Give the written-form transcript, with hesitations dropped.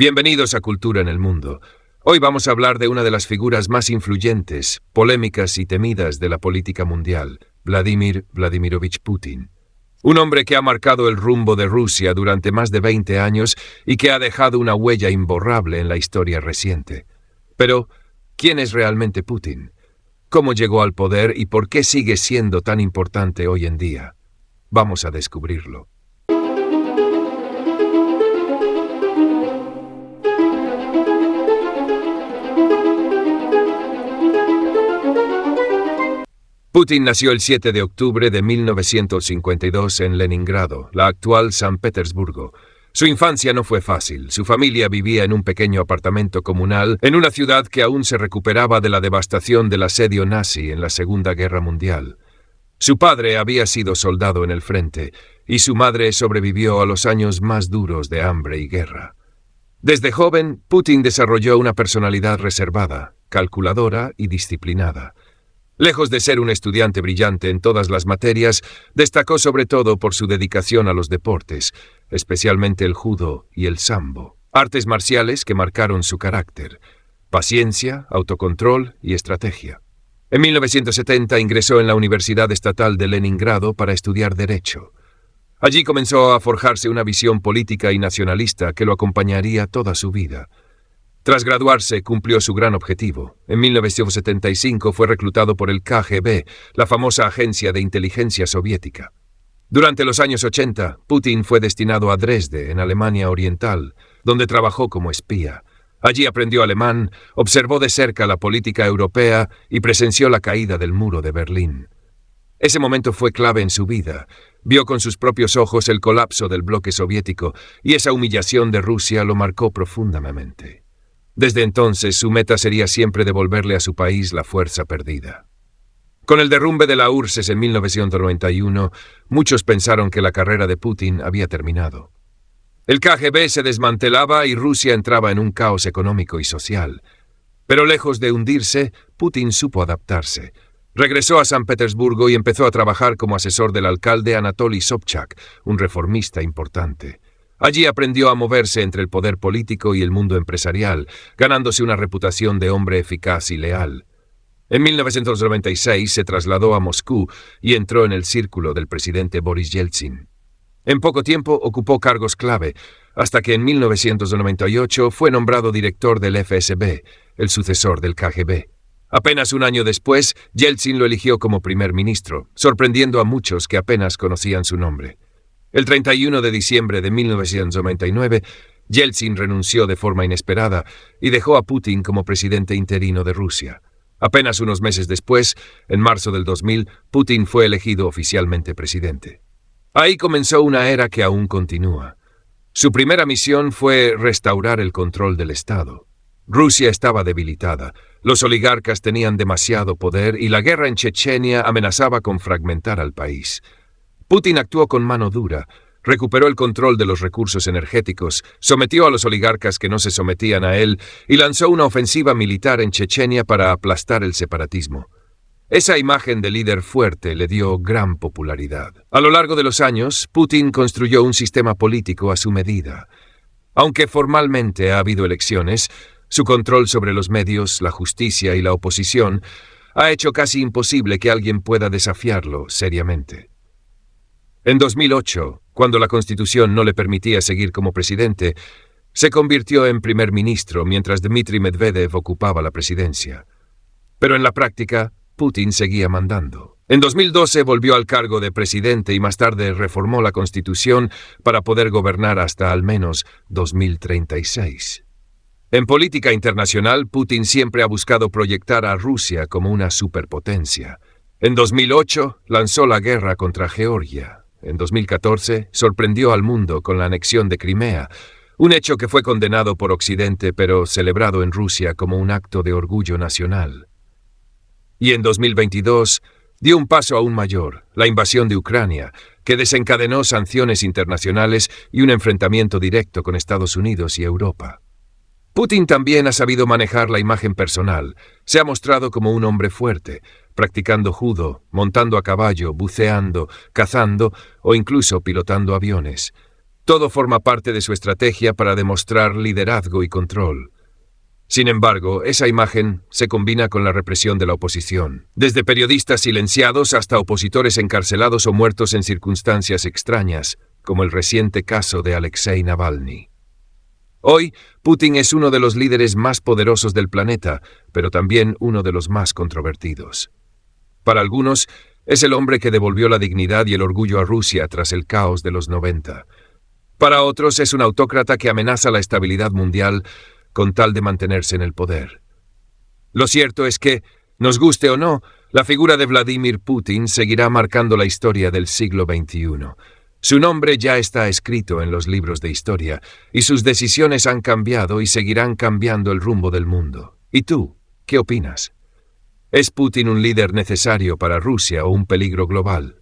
Bienvenidos a Cultura en el Mundo. Hoy vamos a hablar de una de las figuras más influyentes, polémicas y temidas de la política mundial, Vladimir Vladimirovich Putin. Un hombre que ha marcado el rumbo de Rusia durante más de 20 años y que ha dejado una huella imborrable en la historia reciente. Pero, ¿quién es realmente Putin? ¿Cómo llegó al poder y por qué sigue siendo tan importante hoy en día? Vamos a descubrirlo. Putin nació el 7 de octubre de 1952 en Leningrado, la actual San Petersburgo. Su infancia no fue fácil. Su familia vivía en un pequeño apartamento comunal en una ciudad que aún se recuperaba de la devastación del asedio nazi en la Segunda Guerra Mundial. Su padre había sido soldado en el frente y su madre sobrevivió a los años más duros de hambre y guerra. Desde joven, Putin desarrolló una personalidad reservada, calculadora y disciplinada. Lejos de ser un estudiante brillante en todas las materias, destacó sobre todo por su dedicación a los deportes, especialmente el judo y el sambo, artes marciales que marcaron su carácter, paciencia, autocontrol y estrategia. En 1970 ingresó en la Universidad Estatal de Leningrado para estudiar Derecho. Allí comenzó a forjarse una visión política y nacionalista que lo acompañaría toda su vida. Tras graduarse, cumplió su gran objetivo. En 1975 fue reclutado por el KGB, la famosa agencia de inteligencia soviética. Durante los años 80, Putin fue destinado a Dresde, en Alemania Oriental, donde trabajó como espía. Allí aprendió alemán, observó de cerca la política europea y presenció la caída del muro de Berlín. Ese momento fue clave en su vida. Vio con sus propios ojos el colapso del bloque soviético y esa humillación de Rusia lo marcó profundamente. Desde entonces, su meta sería siempre devolverle a su país la fuerza perdida. Con el derrumbe de la URSS en 1991, muchos pensaron que la carrera de Putin había terminado. El KGB se desmantelaba y Rusia entraba en un caos económico y social. Pero lejos de hundirse, Putin supo adaptarse. Regresó a San Petersburgo y empezó a trabajar como asesor del alcalde Anatoly Sobchak, un reformista importante. Allí aprendió a moverse entre el poder político y el mundo empresarial, ganándose una reputación de hombre eficaz y leal. En 1996 se trasladó a Moscú y entró en el círculo del presidente Boris Yeltsin. En poco tiempo ocupó cargos clave, hasta que en 1998 fue nombrado director del FSB, el sucesor del KGB. Apenas un año después, Yeltsin lo eligió como primer ministro, sorprendiendo a muchos que apenas conocían su nombre. El 31 de diciembre de 1999, Yeltsin renunció de forma inesperada y dejó a Putin como presidente interino de Rusia. Apenas unos meses después, en marzo del 2000, Putin fue elegido oficialmente presidente. Ahí comenzó una era que aún continúa. Su primera misión fue restaurar el control del Estado. Rusia estaba debilitada, los oligarcas tenían demasiado poder y la guerra en Chechenia amenazaba con fragmentar al país. Putin actuó con mano dura, recuperó el control de los recursos energéticos, sometió a los oligarcas que no se sometían a él y lanzó una ofensiva militar en Chechenia para aplastar el separatismo. Esa imagen de líder fuerte le dio gran popularidad. A lo largo de los años, Putin construyó un sistema político a su medida. Aunque formalmente ha habido elecciones, su control sobre los medios, la justicia y la oposición ha hecho casi imposible que alguien pueda desafiarlo seriamente. En 2008, cuando la Constitución no le permitía seguir como presidente, se convirtió en primer ministro mientras Dmitry Medvedev ocupaba la presidencia. Pero en la práctica, Putin seguía mandando. En 2012 volvió al cargo de presidente y más tarde reformó la Constitución para poder gobernar hasta al menos 2036. En política internacional, Putin siempre ha buscado proyectar a Rusia como una superpotencia. En 2008 lanzó la guerra contra Georgia. En 2014 sorprendió al mundo con la anexión de Crimea, un hecho que fue condenado por Occidente pero celebrado en Rusia como un acto de orgullo nacional. Y en 2022 dio un paso aún mayor, la invasión de Ucrania, que desencadenó sanciones internacionales y un enfrentamiento directo con Estados Unidos y Europa. Putin también ha sabido manejar la imagen personal. Se ha mostrado como un hombre fuerte, practicando judo, montando a caballo, buceando, cazando o incluso pilotando aviones. Todo forma parte de su estrategia para demostrar liderazgo y control. Sin embargo, esa imagen se combina con la represión de la oposición, desde periodistas silenciados hasta opositores encarcelados o muertos en circunstancias extrañas, como el reciente caso de Alexei Navalny. Hoy, Putin es uno de los líderes más poderosos del planeta, pero también uno de los más controvertidos. Para algunos, es el hombre que devolvió la dignidad y el orgullo a Rusia tras el caos de los 90. Para otros, es un autócrata que amenaza la estabilidad mundial con tal de mantenerse en el poder. Lo cierto es que, nos guste o no, la figura de Vladimir Putin seguirá marcando la historia del siglo XXI. Su nombre ya está escrito en los libros de historia, y sus decisiones han cambiado y seguirán cambiando el rumbo del mundo. ¿Y tú, qué opinas? ¿Es Putin un líder necesario para Rusia o un peligro global?